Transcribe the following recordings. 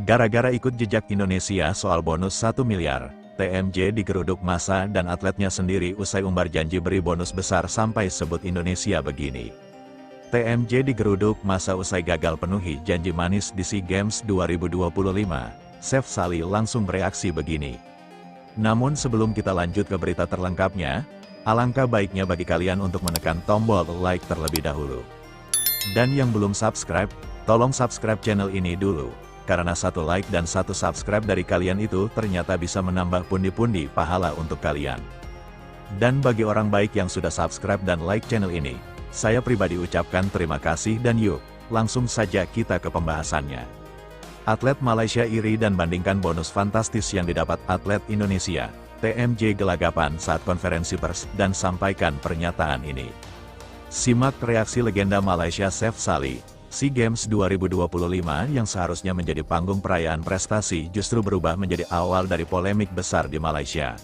Gara-gara ikut jejak Indonesia soal bonus 1 miliar, TMJ digeruduk massa dan atletnya sendiri usai umbar janji beri bonus besar sampai sebut Indonesia begini. TMJ digeruduk massa usai gagal penuhi janji manis di SEA Games 2025, Chef Sally langsung bereaksi begini. Namun sebelum kita lanjut ke berita terlengkapnya, alangkah baiknya bagi kalian untuk menekan tombol like terlebih dahulu. Dan yang belum subscribe, tolong subscribe channel ini dulu. Karena satu like dan satu subscribe dari kalian itu ternyata bisa menambah pundi-pundi pahala untuk kalian. Dan bagi orang baik yang sudah subscribe dan like channel ini, saya pribadi ucapkan terima kasih dan yuk, langsung saja kita ke pembahasannya. Atlet Malaysia iri dan bandingkan bonus fantastis yang didapat atlet Indonesia. TMJ gelagapan saat konferensi pers dan sampaikan pernyataan ini. Simak reaksi legenda Malaysia Chef Sally. SEA Games 2025 yang seharusnya menjadi panggung perayaan prestasi justru berubah menjadi awal dari polemik besar di Malaysia.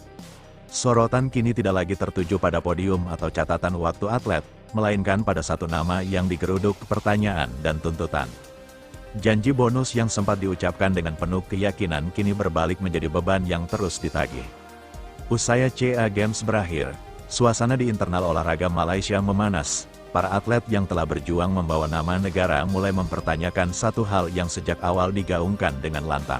Sorotan kini tidak lagi tertuju pada podium atau catatan waktu atlet, melainkan pada satu nama yang digeruduk pertanyaan dan tuntutan. Janji bonus yang sempat diucapkan dengan penuh keyakinan kini berbalik menjadi beban yang terus ditagih. Usai SEA Games berakhir, suasana di internal olahraga Malaysia memanas. Para atlet yang telah berjuang membawa nama negara mulai mempertanyakan satu hal yang sejak awal digaungkan dengan lantang.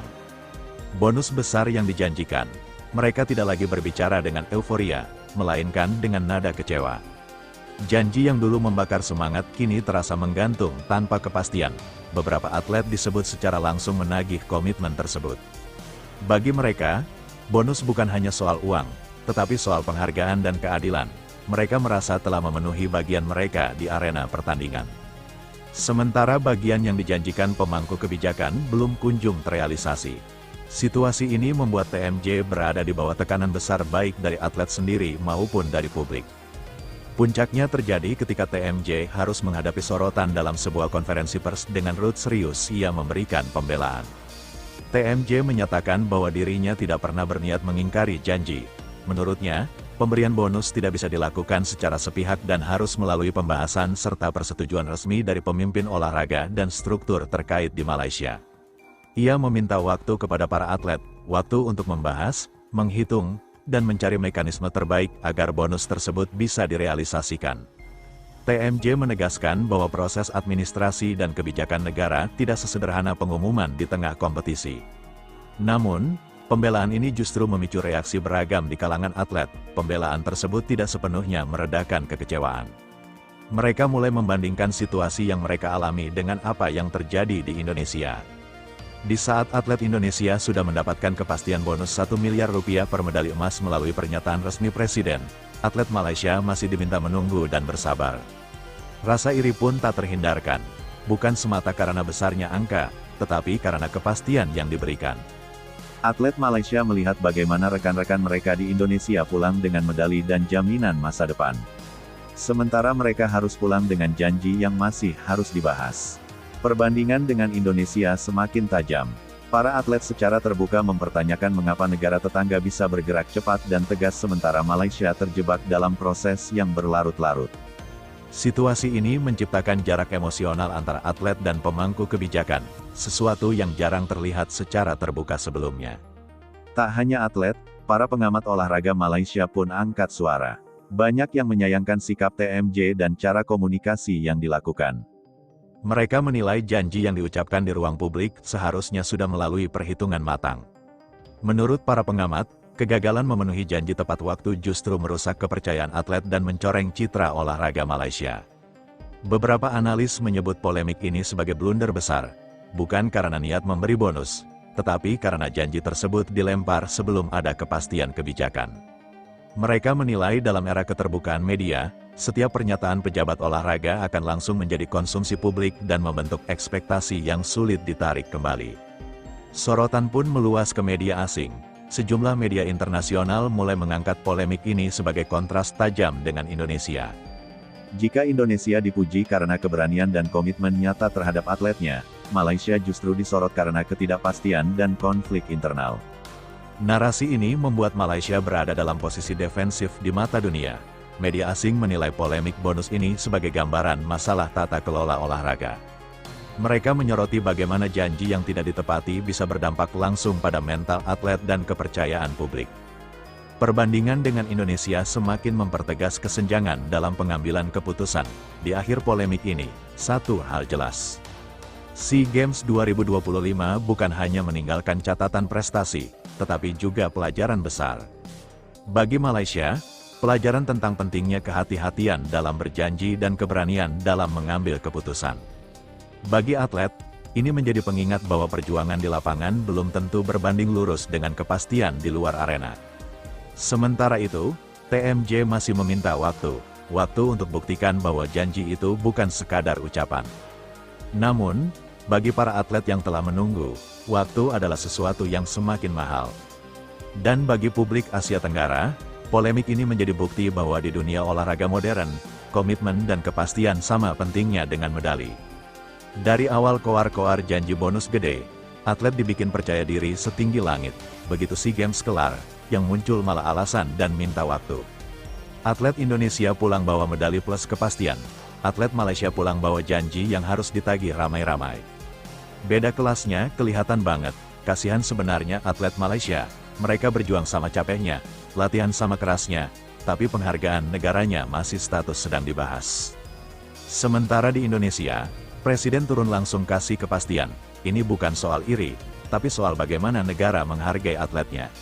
Bonus besar yang dijanjikan, mereka tidak lagi berbicara dengan euforia, melainkan dengan nada kecewa. Janji yang dulu membakar semangat kini terasa menggantung tanpa kepastian. Beberapa atlet disebut secara langsung menagih komitmen tersebut. Bagi mereka, bonus bukan hanya soal uang, tetapi soal penghargaan dan keadilan. Mereka merasa telah memenuhi bagian mereka di arena pertandingan. Sementara bagian yang dijanjikan pemangku kebijakan belum kunjung terrealisasi. Situasi ini membuat TMJ berada di bawah tekanan besar baik dari atlet sendiri maupun dari publik. Puncaknya terjadi ketika TMJ harus menghadapi sorotan dalam sebuah konferensi pers dengan raut serius ia memberikan pembelaan. TMJ menyatakan bahwa dirinya tidak pernah berniat mengingkari janji. Menurutnya, pemberian bonus tidak bisa dilakukan secara sepihak dan harus melalui pembahasan serta persetujuan resmi dari pemimpin olahraga dan struktur terkait di Malaysia. Ia meminta waktu kepada para atlet, waktu untuk membahas, menghitung, dan mencari mekanisme terbaik agar bonus tersebut bisa direalisasikan. TMJ menegaskan bahwa proses administrasi dan kebijakan negara tidak sesederhana pengumuman di tengah kompetisi. Namun, pembelaan ini justru memicu reaksi beragam di kalangan atlet. Pembelaan tersebut tidak sepenuhnya meredakan kekecewaan. Mereka mulai membandingkan situasi yang mereka alami dengan apa yang terjadi di Indonesia. Di saat atlet Indonesia sudah mendapatkan kepastian bonus 1 miliar rupiah per medali emas melalui pernyataan resmi Presiden, atlet Malaysia masih diminta menunggu dan bersabar. Rasa iri pun tak terhindarkan, bukan semata karena besarnya angka, tetapi karena kepastian yang diberikan. Atlet Malaysia melihat bagaimana rekan-rekan mereka di Indonesia pulang dengan medali dan jaminan masa depan. Sementara mereka harus pulang dengan janji yang masih harus dibahas. Perbandingan dengan Indonesia semakin tajam. Para atlet secara terbuka mempertanyakan mengapa negara tetangga bisa bergerak cepat dan tegas sementara Malaysia terjebak dalam proses yang berlarut-larut. Situasi ini menciptakan jarak emosional antara atlet dan pemangku kebijakan, sesuatu yang jarang terlihat secara terbuka sebelumnya. Tak hanya atlet, para pengamat olahraga Malaysia pun angkat suara. Banyak yang menyayangkan sikap TMJ dan cara komunikasi yang dilakukan. Mereka menilai janji yang diucapkan di ruang publik seharusnya sudah melalui perhitungan matang. Menurut para pengamat, kegagalan memenuhi janji tepat waktu justru merusak kepercayaan atlet dan mencoreng citra olahraga Malaysia. Beberapa analis menyebut polemik ini sebagai blunder besar, bukan karena niat memberi bonus, tetapi karena janji tersebut dilempar sebelum ada kepastian kebijakan. Mereka menilai dalam era keterbukaan media, setiap pernyataan pejabat olahraga akan langsung menjadi konsumsi publik dan membentuk ekspektasi yang sulit ditarik kembali. Sorotan pun meluas ke media asing. Sejumlah media internasional mulai mengangkat polemik ini sebagai kontras tajam dengan Indonesia. Jika Indonesia dipuji karena keberanian dan komitmen nyata terhadap atletnya, Malaysia justru disorot karena ketidakpastian dan konflik internal. Narasi ini membuat Malaysia berada dalam posisi defensif di mata dunia. Media asing menilai polemik bonus ini sebagai gambaran masalah tata kelola olahraga. Mereka menyoroti bagaimana janji yang tidak ditepati bisa berdampak langsung pada mental atlet dan kepercayaan publik. Perbandingan dengan Indonesia semakin mempertegas kesenjangan dalam pengambilan keputusan. Di akhir polemik ini, satu hal jelas. SEA Games 2025 bukan hanya meninggalkan catatan prestasi, tetapi juga pelajaran besar. Bagi Malaysia, pelajaran tentang pentingnya kehati-hatian dalam berjanji dan keberanian dalam mengambil keputusan. Bagi atlet, ini menjadi pengingat bahwa perjuangan di lapangan belum tentu berbanding lurus dengan kepastian di luar arena. Sementara itu, TMJ masih meminta waktu untuk buktikan bahwa janji itu bukan sekadar ucapan. Namun, bagi para atlet yang telah menunggu, waktu adalah sesuatu yang semakin mahal. Dan bagi publik Asia Tenggara, polemik ini menjadi bukti bahwa di dunia olahraga modern, komitmen dan kepastian sama pentingnya dengan medali. Dari awal koar-koar janji bonus gede, atlet dibikin percaya diri setinggi langit. Begitu SEA Games kelar, yang muncul malah alasan dan minta waktu. Atlet Indonesia pulang bawa medali plus kepastian. Atlet Malaysia pulang bawa janji yang harus ditagih ramai-ramai. Beda kelasnya kelihatan banget. Kasihan sebenarnya atlet Malaysia. Mereka berjuang sama capeknya, latihan sama kerasnya, tapi penghargaan negaranya masih status sedang dibahas. Sementara di Indonesia, Presiden turun langsung kasih kepastian. Ini bukan soal iri, tapi soal bagaimana negara menghargai atletnya.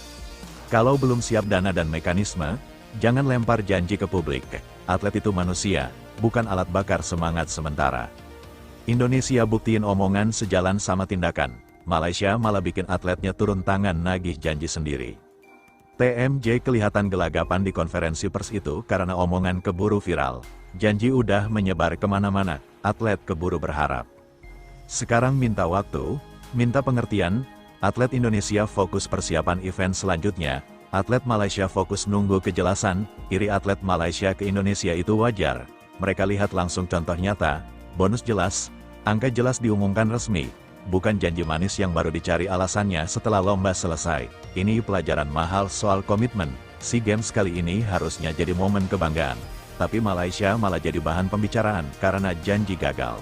Kalau belum siap dana dan mekanisme, jangan lempar janji ke publik. Atlet itu manusia, bukan alat bakar semangat sementara. Indonesia buktiin omongan sejalan sama tindakan. Malaysia malah bikin atletnya turun tangan nagih janji sendiri. TMJ kelihatan gelagapan di konferensi pers itu karena omongan keburu viral. Janji udah menyebar kemana-mana, atlet keburu berharap. Sekarang minta waktu, minta pengertian, atlet Indonesia fokus persiapan event selanjutnya, atlet Malaysia fokus nunggu kejelasan, iri atlet Malaysia ke Indonesia itu wajar. Mereka lihat langsung contoh nyata, bonus jelas, angka jelas diumumkan resmi, bukan janji manis yang baru dicari alasannya setelah lomba selesai. Ini pelajaran mahal soal komitmen. SEA Games kali ini harusnya jadi momen kebanggaan. Tapi Malaysia malah jadi bahan pembicaraan karena janji gagal.